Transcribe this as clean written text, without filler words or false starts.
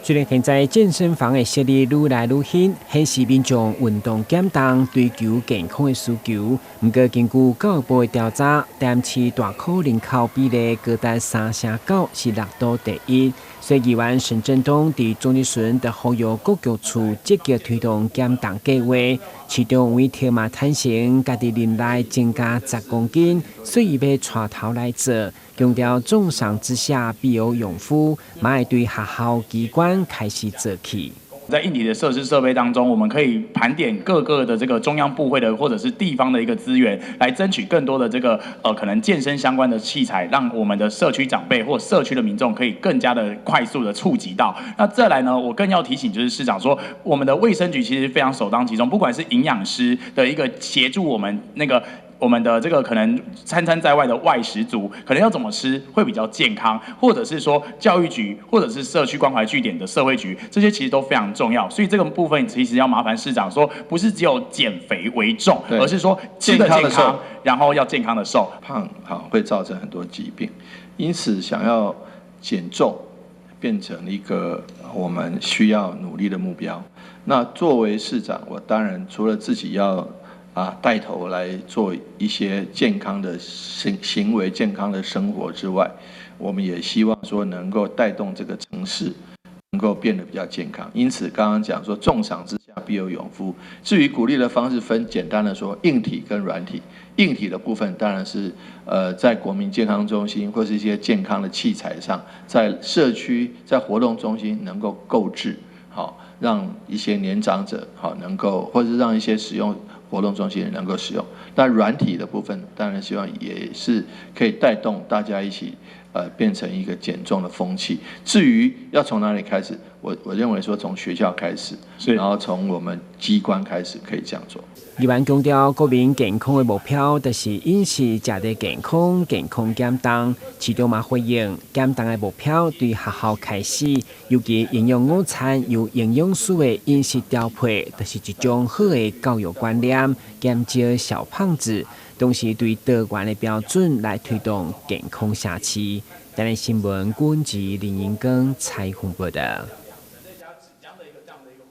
虽然现在健身房的设立愈来愈兴，显示民众运动减重、追求健康的需求。不过，根据教育部的调查，台市大考人口比例高达3.9%，是6都第一。所以，议员陈振东在中日巡就呼吁各局处积极推动减重计划，其中为跳马坦承家己年内增加10公斤，所以要带头来做。强调重赏之下必有勇夫，马会对学校机关开始做起。在硬体的设施设备当中，我们可以盘点各个的这个中央部会的或者是地方的一个资源，来争取更多的这个可能健身相关的器材，让我们的社区长辈或社区的民众可以更加的快速的触及到。那再来呢，我更要提醒就是市长说，我们的卫生局其实非常首当其冲，不管是营养师的一个协助我们的这个可能餐在外的外食族，可能要怎么吃会比较健康，或者是说教育局，或者是社区关怀据点的社会局，这些其实都非常重要。所以这个部分其实要麻烦市长说，不是只有减肥为重，而是说吃的健康，然后要健康的瘦。胖会造成很多疾病，因此想要减重变成一个我们需要努力的目标。那作为市长，我当然除了自己要带头来做一些健康的行为、健康的生活之外，我们也希望说能够带动这个城市能够变得比较健康。因此，刚刚讲说重赏之下必有勇夫。至于鼓励的方式分，简单的说，硬体跟软体。硬体的部分当然是在国民健康中心或是一些健康的器材上，在社区、在活动中心能够购置，好让一些年长者好能够，或者是让一些使用活动中心能够使用。那软体的部分，当然希望也是可以带动大家一起变成一个减重的风气。至于要从哪里开始，我认为说从学校开始，然后从我们机关开始可以这样做。议员强调，国民健康的目标就是饮食吃得健康、健康减重。其中嘛回应减重的目标对学校开始，尤其营养午餐由营养师的饮食调配，就是一种好的教育观念，减少小胖子，同时对多元的标准来推动健康社区。台湾新闻，阮是林英光采访报道。